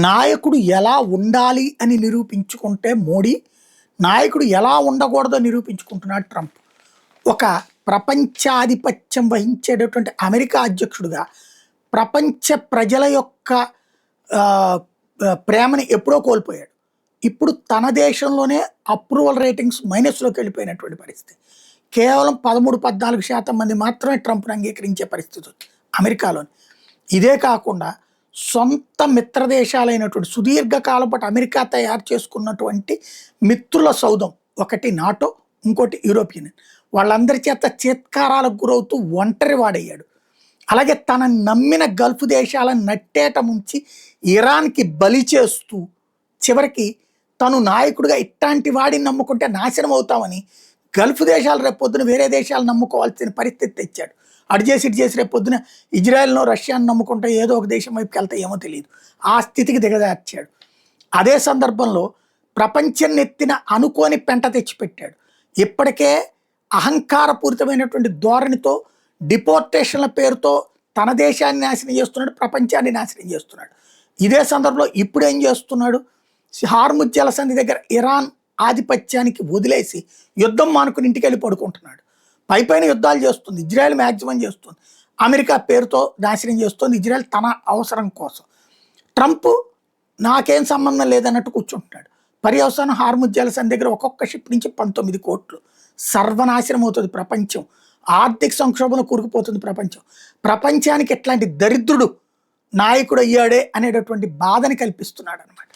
నాయకుడు ఎలా ఉండాలి అని నిరూపించుకుంటే మోడీ, నాయకుడు ఎలా ఉండకూడదో నిరూపించుకుంటున్నాడు ట్రంప్. ఒక ప్రపంచాధిపత్యం వహించేటటువంటి అమెరికా అధ్యక్షుడిగా ప్రపంచ ప్రజల యొక్క ప్రేమని ఎప్పుడో కోల్పోయాడు. ఇప్పుడు తన దేశంలోనే అప్రూవల్ రేటింగ్స్ మైనస్లోకి వెళ్ళిపోయినటువంటి పరిస్థితి. కేవలం 13-14% మంది మాత్రమే ట్రంప్ను అంగీకరించే పరిస్థితి ఉంది అమెరికాలోని. ఇదే కాకుండా సొంత మిత్ర దేశాలైనటువంటి సుదీర్ఘకాలం పాటు అమెరికా తయారు చేసుకున్నటువంటి మిత్రుల సౌధం, ఒకటి నాటో, ఇంకోటి యూరోపియన్ యూనియన్, వాళ్ళందరి చేత చిత్కారాలకు గురవుతూ ఒంటరి వాడయ్యాడు. అలాగే తన నమ్మిన గల్ఫ్ దేశాలను నట్టేట ముంచి ఇరాన్కి బలి చేస్తూ చివరికి తను నాయకుడిగా ఇట్లాంటి వాడిని నమ్ముకుంటే నాశనం అవుతామని గల్ఫ్ దేశాలు రేపొద్దున వేరే దేశాలు నమ్ముకోవాల్సిన పరిస్థితి తెచ్చాడు. అటు చేసి ఇటు చేసి రేపొద్దున ఇజ్రాయెల్ను రష్యాను నమ్ముకుంటే ఏదో ఒక దేశం వైపుకి వెళ్తే ఏమో తెలియదు, ఆ స్థితికి దిగజార్చాడు. అదే సందర్భంలో ప్రపంచం నెత్తిన అనుకోని పెంట తెచ్చిపెట్టాడు. ఇప్పటికే అహంకారపూరితమైనటువంటి ధోరణితో డిపోర్టేషన్ల పేరుతో తన దేశాన్ని నాశనం చేస్తున్నాడు, ప్రపంచాన్ని నాశనం చేస్తున్నాడు. ఇదే సందర్భంలో ఇప్పుడు ఏం చేస్తున్నాడు, హార్ముజ్ జలసంధి దగ్గర ఇరాన్ ఆధిపత్యానికి వదిలేసి యుద్ధం మానుకుని ఇంటికి వెళ్ళి పడుకుంటున్నాడు. పైపైన యుద్ధాలు చేస్తుంది, ఇజ్రాయెల్ మ్యాక్సిమం చేస్తుంది, అమెరికా పేరుతో నాశనం చేస్తుంది ఇజ్రాయెల్ తన అవసరం కోసం. ట్రంప్ నాకేం సంబంధం లేదన్నట్టు కూర్చుంటున్నాడు. పర్యవసానం హార్ముజ్ జలసంధి దగ్గర ఒక్కొక్క షిప్ నుంచి 19 కోట్లు. సర్వనాశనం అవుతుంది ప్రపంచం, ఆర్థిక సంక్షోభంలో కూరుకుపోతుంది ప్రపంచం. ప్రపంచానికి ఎట్లాంటి దరిద్రుడు నాయకుడు అయ్యాడే అనేటటువంటి బాధని కల్పిస్తున్నాడు అనమాట.